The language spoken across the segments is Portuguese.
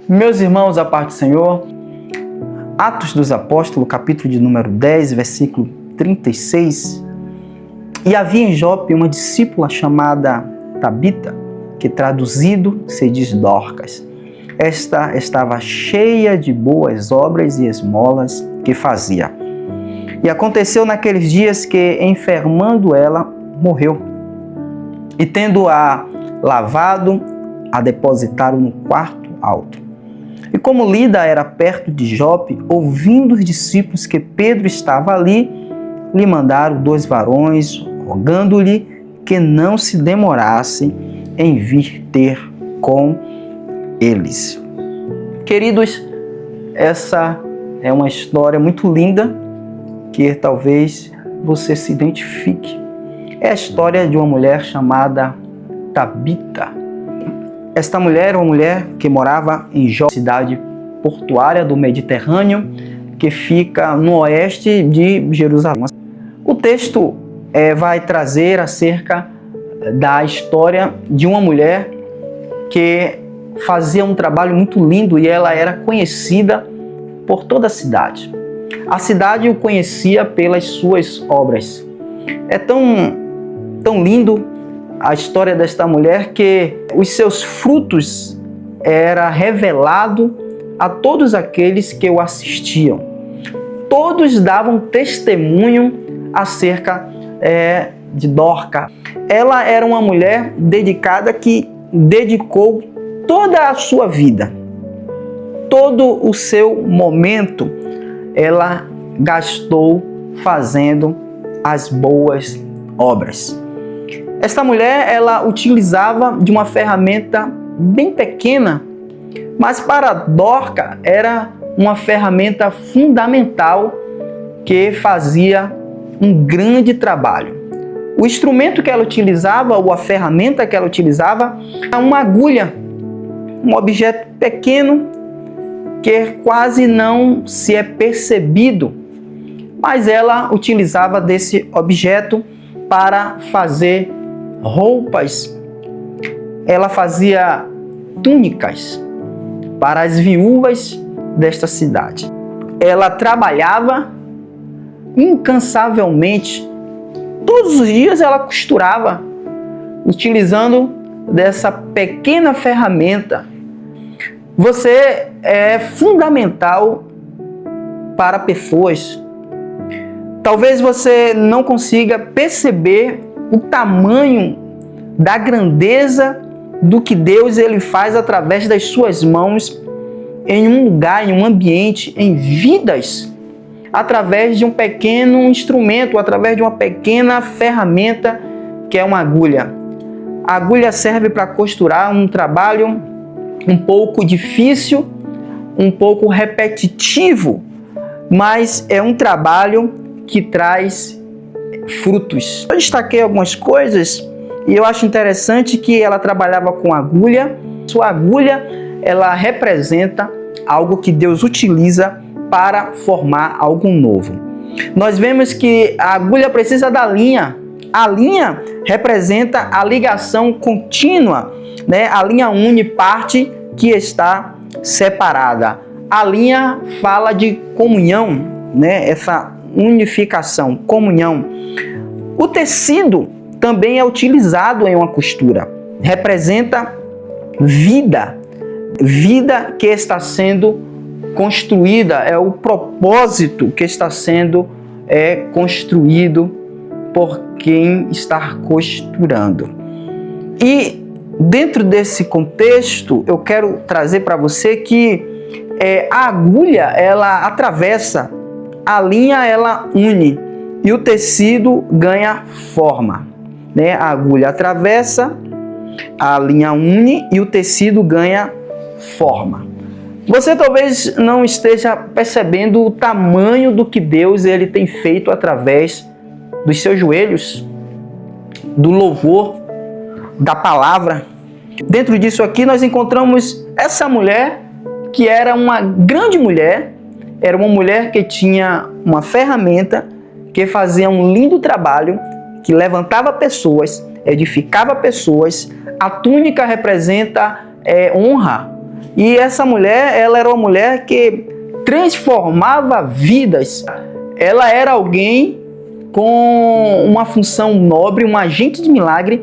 Meus irmãos, a paz do Senhor, Atos dos Apóstolos, capítulo de número 10, versículo 36. E havia em Jope uma discípula chamada Tabita, que traduzido se diz Dorcas. Esta estava cheia de boas obras e esmolas que fazia. E aconteceu naqueles dias que, enfermando ela, morreu. E tendo-a lavado, a depositaram no quarto alto. E como Lida era perto de Jope, ouvindo os discípulos que Pedro estava ali, lhe mandaram 2 varões, rogando-lhe que não se demorasse em vir ter com eles. Queridos, essa é uma história muito linda que talvez você se identifique. É a história de uma mulher chamada Tabita. Esta mulher é uma mulher que morava em Jope, cidade portuária do Mediterrâneo, que fica no oeste de Jerusalém. O texto vai trazer acerca da história de uma mulher que fazia um trabalho muito lindo e ela era conhecida por toda a cidade. A cidade o conhecia pelas suas obras. É tão lindo a história desta mulher que os seus frutos era revelado a todos aqueles que o assistiam. Todos davam testemunho acerca de Dorcas. Ela era uma mulher dedicada que dedicou toda a sua vida, todo o seu momento, ela gastou fazendo as boas obras. Esta mulher, ela utilizava de uma ferramenta bem pequena, mas para Dorcas era uma ferramenta fundamental que fazia um grande trabalho. O instrumento que ela utilizava, ou a ferramenta que ela utilizava, era uma agulha, um objeto pequeno que quase não se é percebido, mas ela utilizava desse objeto para fazer roupas. Ela fazia túnicas para as viúvas desta cidade. Ela trabalhava incansavelmente. Todos os dias ela costurava, utilizando dessa pequena ferramenta. Você é fundamental para pessoas. Talvez você não consiga perceber o tamanho da grandeza do que Deus ele faz através das suas mãos em um lugar, em um ambiente, em vidas, através de um pequeno instrumento, através de uma pequena ferramenta que é uma agulha. A agulha serve para costurar um trabalho um pouco difícil, um pouco repetitivo, mas é um trabalho que traz frutos. Eu destaquei algumas coisas e eu acho interessante que ela trabalhava com agulha. Sua agulha, ela representa algo que Deus utiliza para formar algo novo. Nós vemos que a agulha precisa da linha. A linha representa a ligação contínua, né? A linha une parte que está separada. A linha fala de comunhão, né? Essa unificação, comunhão. O tecido também é utilizado em uma costura. Representa vida, vida que está sendo construída, é o propósito que está sendo construído por quem está costurando. E dentro desse contexto, eu quero trazer para você que a agulha, ela atravessa, a linha, ela une e o tecido ganha forma, né? A agulha atravessa, a linha une e o tecido ganha forma. Você talvez não esteja percebendo o tamanho do que Deus ele tem feito através dos seus joelhos, do louvor, da palavra. Dentro disso aqui nós encontramos essa mulher que era uma grande mulher, era uma mulher que tinha uma ferramenta, que fazia um lindo trabalho, que levantava pessoas, edificava pessoas. A túnica representa honra, E essa mulher, ela era uma mulher que transformava vidas. Ela era alguém com uma função nobre, um agente de milagre,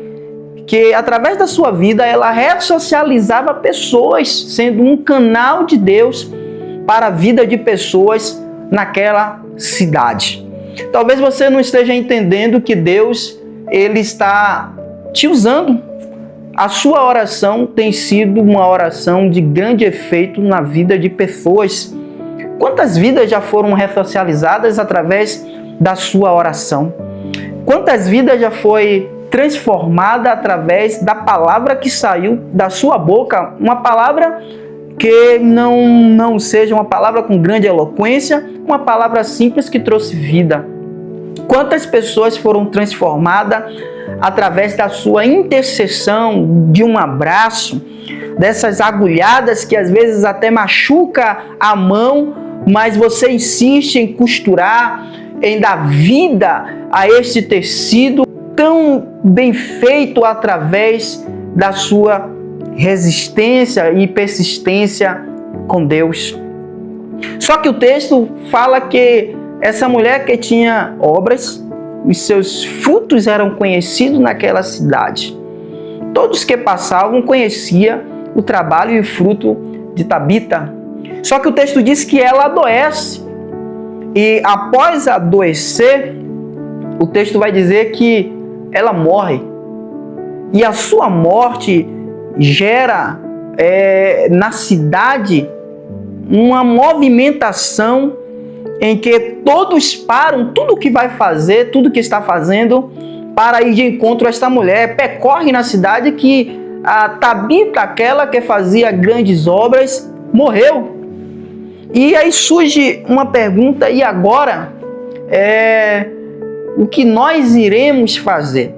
que através da sua vida ela ressocializava pessoas, sendo um canal de Deus para a vida de pessoas naquela cidade. Talvez você não esteja entendendo que Deus, ele está te usando. A sua oração tem sido uma oração de grande efeito na vida de pessoas. Quantas vidas já foram ressocializadas através da sua oração? Quantas vidas já foi transformada através da palavra que saiu da sua boca? Uma palavra que não seja uma palavra com grande eloquência, uma palavra simples que trouxe vida. Quantas pessoas foram transformadas através da sua intercessão, de um abraço, dessas agulhadas que às vezes até machuca a mão, mas você insiste em costurar, em dar vida a este tecido tão bem feito através da sua resistência e persistência com Deus. Só que o texto fala que essa mulher que tinha obras, os seus frutos eram conhecidos naquela cidade. Todos que passavam conheciam o trabalho e o fruto de Tabita. Só que o texto diz que ela adoece. E após adoecer, o texto vai dizer que ela morre. E a sua morte gera na cidade uma movimentação em que todos param tudo que vai fazer, tudo que está fazendo, para ir de encontro a esta mulher. Percorre na cidade que a Tabita, aquela que fazia grandes obras, morreu. E aí surge uma pergunta: e agora? O que nós iremos fazer?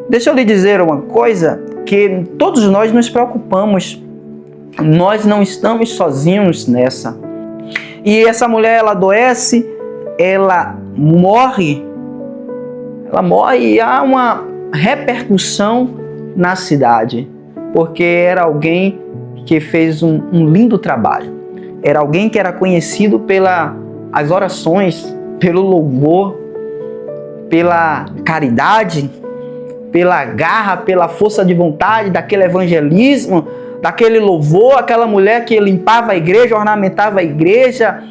Deixa eu lhe dizer uma coisa, que todos nós nos preocupamos. Nós não estamos sozinhos nessa. E essa mulher, ela adoece, ela morre e há uma repercussão na cidade, porque era alguém que fez um lindo trabalho. Era alguém que era conhecido pelas orações, pelo louvor, pela caridade, pela garra, pela força de vontade, daquele evangelismo, daquele louvor, aquela mulher que limpava a igreja, ornamentava a igreja,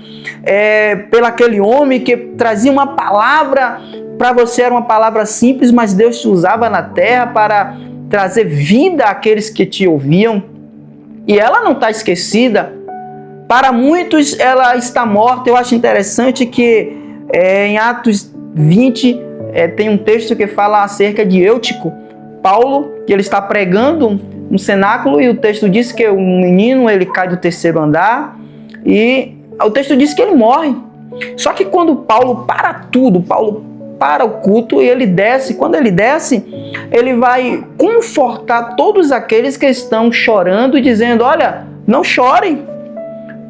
pelo aquele homem que trazia uma palavra, para você era uma palavra simples, mas Deus te usava na terra para trazer vida àqueles que te ouviam. E ela não está esquecida. Para muitos ela está morta. Eu acho interessante que em Atos 20 tem um texto que fala acerca de Eutico, Paulo, que ele está pregando no cenáculo, e o texto diz que o menino ele cai do terceiro andar e o texto diz que ele morre. Só que quando Paulo para tudo, Paulo para o culto e ele desce, quando ele desce, ele vai confortar todos aqueles que estão chorando, dizendo: olha, não chorem,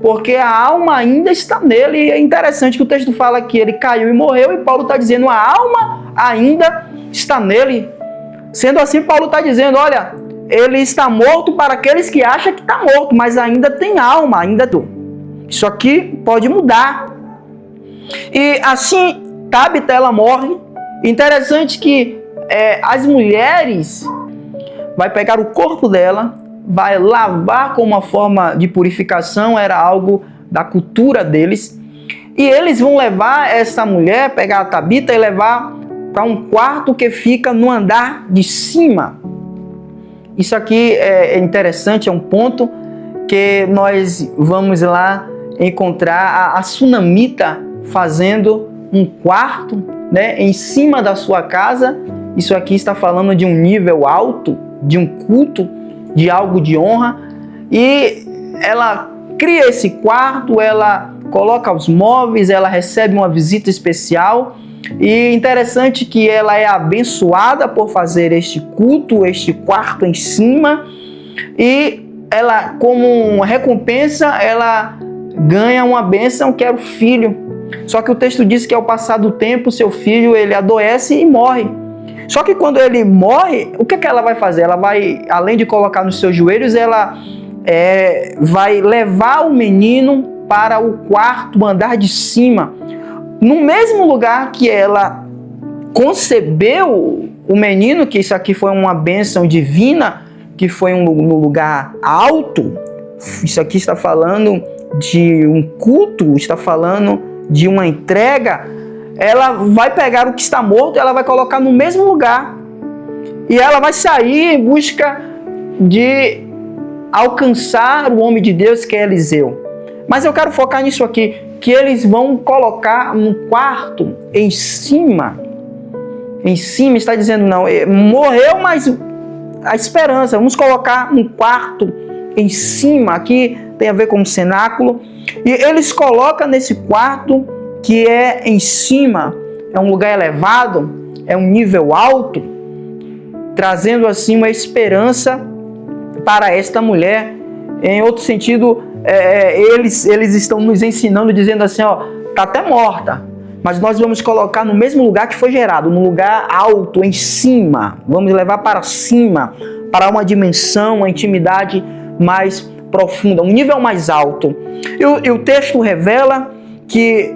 porque a alma ainda está nele. E é interessante que o texto fala que ele caiu e morreu, e Paulo está dizendo: a alma ainda está nele. Sendo assim, Paulo está dizendo: olha, ele está morto para aqueles que acham que está morto, mas ainda tem alma, ainda tem. Isso aqui pode mudar. E assim, Tabita, ela morre. Interessante que as mulheres vai pegar o corpo dela, vai lavar com uma forma de purificação, era algo da cultura deles. E eles vão levar essa mulher, pegar a Tabita e levar para um quarto que fica no andar de cima. Isso aqui é interessante, é um ponto que nós vamos lá encontrar a sunamita fazendo um quarto, né, em cima da sua casa. Isso aqui está falando de um nível alto, de um culto, de algo de honra. E ela cria esse quarto, ela coloca os móveis, ela recebe uma visita especial. E interessante que ela é abençoada por fazer este culto, este quarto em cima, e ela, como recompensa, ela ganha uma bênção que é o filho. Só que o texto diz que ao passar do tempo, seu filho ele adoece e morre. Só que quando ele morre, o que ela vai fazer? Ela vai, além de colocar nos seus joelhos, ela vai levar o menino para o quarto andar de cima, no mesmo lugar que ela concebeu o menino, que isso aqui foi uma bênção divina, que foi no lugar alto. Isso aqui está falando de um culto, está falando de uma entrega. Ela vai pegar o que está morto, ela vai colocar no mesmo lugar, e ela vai sair em busca de alcançar o homem de Deus, que é Eliseu. Mas eu quero focar nisso aqui, que eles vão colocar um quarto em cima. Em cima está dizendo, não, morreu, mas a esperança, vamos colocar um quarto em cima. Aqui tem a ver com o cenáculo. E eles colocam nesse quarto, que é em cima, é um lugar elevado, é um nível alto, trazendo assim uma esperança para esta mulher. Em outro sentido, eles estão nos ensinando, dizendo assim, ó, está até morta, mas nós vamos colocar no mesmo lugar que foi gerado, no lugar alto, em cima. Vamos levar para cima, para uma dimensão, uma intimidade mais profunda, um nível mais alto. E o texto revela que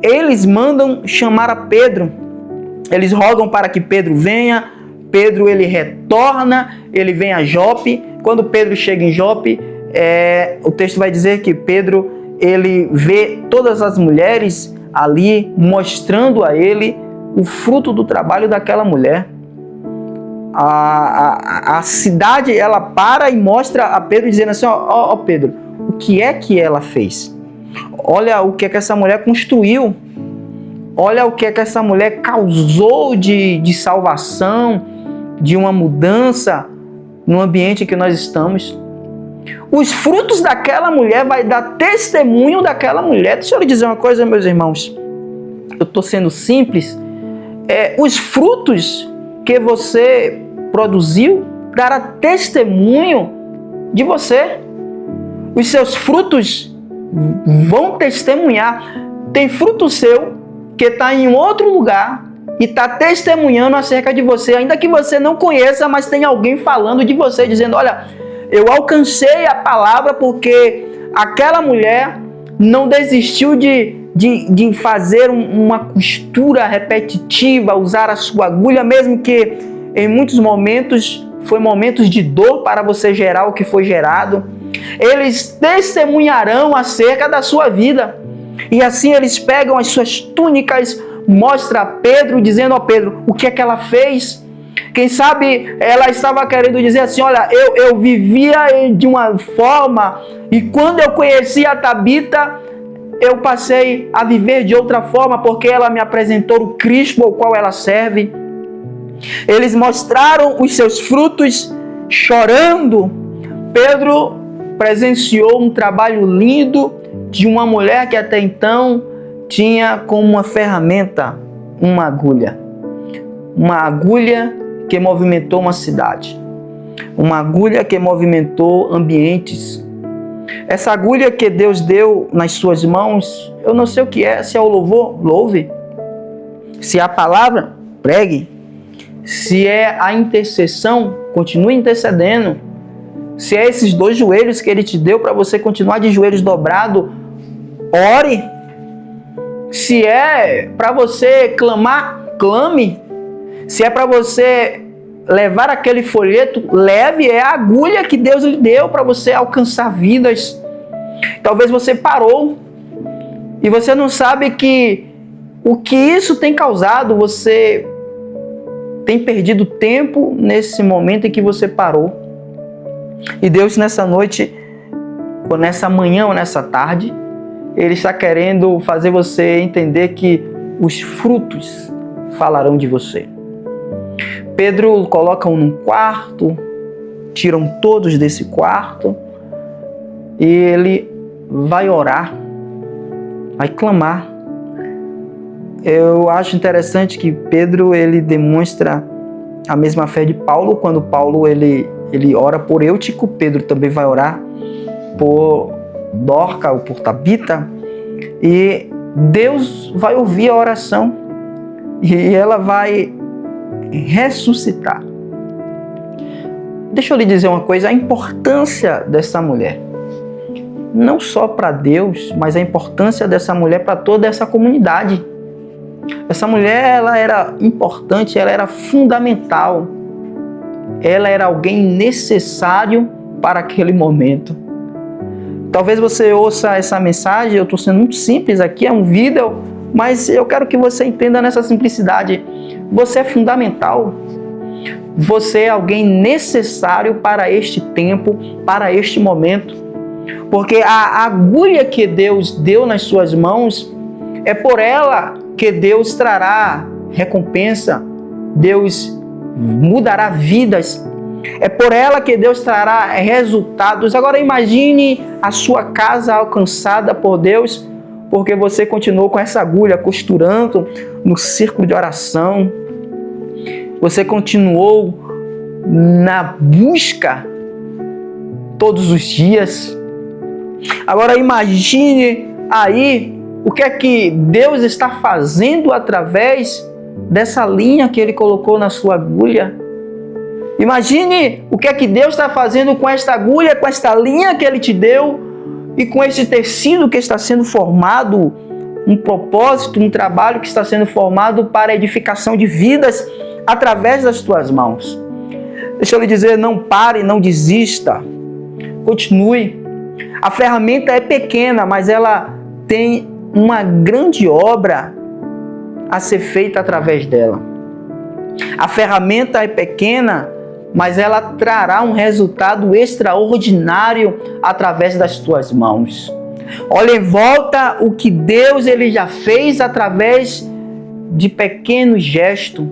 eles mandam chamar a Pedro. Eles rogam para que Pedro venha. Pedro, ele retorna, ele vem a Jope. Quando Pedro chega em Jope, o texto vai dizer que Pedro, ele vê todas as mulheres ali, mostrando a ele o fruto do trabalho daquela mulher. A cidade, ela para e mostra a Pedro, dizendo assim, ó Pedro, o que é que ela fez? Olha o que é que essa mulher construiu. Olha o que é que essa mulher causou de salvação, de uma mudança no ambiente em que nós estamos. Os frutos daquela mulher vai dar testemunho daquela mulher. Deixa eu lhe dizer uma coisa, meus irmãos. Eu estou sendo simples. Os frutos que você produziu dará testemunho de você. Os seus frutos vão testemunhar. Tem fruto seu que está em outro lugar e está testemunhando acerca de você, ainda que você não conheça, mas tem alguém falando de você, dizendo, olha, eu alcancei a palavra porque aquela mulher não desistiu de fazer uma costura repetitiva, usar a sua agulha, mesmo que em muitos momentos foi momentos de dor para você gerar o que foi gerado. Eles testemunharão acerca da sua vida. E assim eles pegam as suas túnicas, mostram a Pedro, dizendo a Pedro o que é que ela fez. Quem sabe ela estava querendo dizer assim, olha, eu vivia de uma forma e quando eu conheci a Tabita, eu passei a viver de outra forma porque ela me apresentou o Cristo ao qual ela serve. Eles mostraram os seus frutos chorando. Pedro presenciou um trabalho lindo de uma mulher que até então tinha como uma ferramenta uma agulha. Uma agulha que movimentou uma cidade. Uma agulha que movimentou ambientes. Essa agulha que Deus deu nas suas mãos, eu não sei o que é, se é o louvor, louve. Se é a palavra, pregue. Se é a intercessão, continue intercedendo. Se é esses 2 joelhos que Ele te deu para você continuar de joelhos dobrados, ore. Se é para você clamar, clame. Se é para você levar aquele folheto, leve. É a agulha que Deus lhe deu para você alcançar vidas. Talvez você parou e você não sabe que o que isso tem causado. Você tem perdido tempo nesse momento em que você parou. E Deus nessa noite, ou nessa manhã, ou nessa tarde, Ele está querendo fazer você entender que os frutos falarão de você. Pedro colocam num quarto, tiram todos desse quarto e ele vai orar, vai clamar. Eu acho interessante que Pedro, ele demonstra a mesma fé de Paulo. Quando Paulo ele ora por Eutico, Pedro também vai orar por Dorca ou por Tabita, e Deus vai ouvir a oração e ela vai ressuscitar. deixa eu lhe dizer uma coisa, a importância dessa mulher, não só para Deus, mas a importância dessa mulher para toda essa comunidade. Essa mulher, ela era importante, ela era fundamental. Ela era alguém necessário para aquele momento. Talvez você ouça essa mensagem, eu estou sendo muito simples aqui, é um vídeo, mas eu quero que você entenda nessa simplicidade. Você é fundamental. Você é alguém necessário para este tempo, para este momento. Porque a agulha que Deus deu nas suas mãos, é por ela que Deus trará recompensa, Deus mudará vidas, é por ela que Deus trará resultados. Agora imagine a sua casa alcançada por Deus, porque você continuou com essa agulha costurando no círculo de oração, você continuou na busca todos os dias. Agora imagine aí o que é que Deus está fazendo através dessa linha que Ele colocou na sua agulha. Imagine o que é que Deus está fazendo com esta agulha, com esta linha que Ele te deu e com este tecido que está sendo formado, um propósito, um trabalho que está sendo formado para a edificação de vidas através das tuas mãos. Deixa eu lhe dizer, não pare, não desista, continue. A ferramenta é pequena, mas ela tem uma grande obra a ser feita através dela. A ferramenta é pequena, mas ela trará um resultado extraordinário através das tuas mãos. Olha em volta o que Deus ele já fez através de pequenos gestos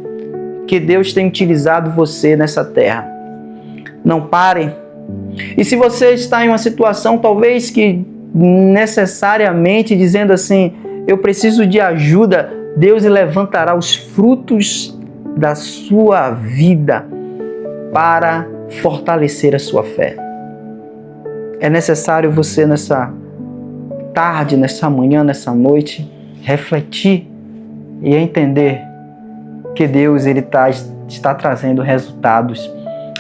que Deus tem utilizado você nessa terra. Não pare. E se você está em uma situação talvez que necessariamente dizendo assim, eu preciso de ajuda, Deus levantará os frutos da sua vida para fortalecer a sua fé. É necessário você nessa tarde, nessa manhã, nessa noite, refletir e entender que Deus ele está trazendo resultados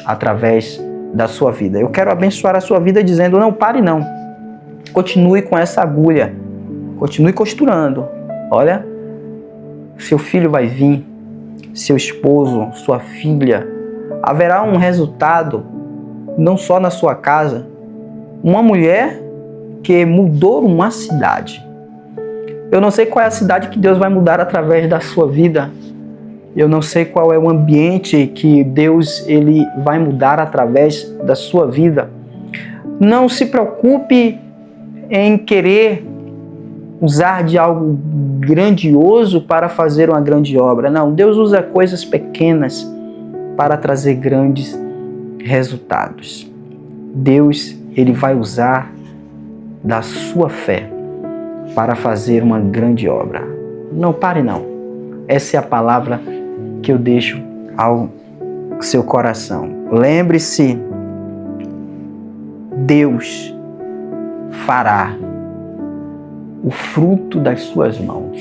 através da sua vida. Eu quero abençoar a sua vida dizendo, não pare não. Continue com essa agulha. Continue costurando. Olha, seu filho vai vir, seu esposo, sua filha. Haverá um resultado, não só na sua casa. Uma mulher que mudou uma cidade. Eu não sei qual é a cidade que Deus vai mudar através da sua vida. Eu não sei qual é o ambiente que Deus ele vai mudar através da sua vida. Não se preocupe em querer usar de algo grandioso para fazer uma grande obra. Não, Deus usa coisas pequenas para trazer grandes resultados. Deus ele vai usar da sua fé para fazer uma grande obra. Não pare não. Essa é a palavra que eu deixo ao seu coração. Lembre-se, Deus fará o fruto das suas mãos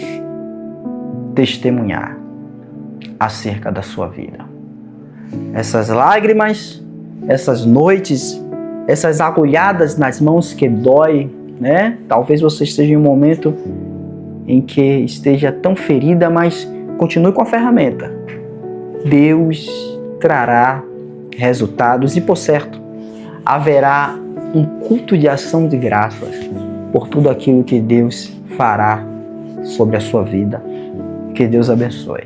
testemunhar acerca da sua vida. Essas lágrimas, essas noites, essas agulhadas nas mãos que dói, né? Talvez você esteja em um momento em que esteja tão ferida, mas continue com a ferramenta. Deus trará resultados e, por certo, haverá um culto de ação de graças por tudo aquilo que Deus fará sobre a sua vida. Que Deus abençoe.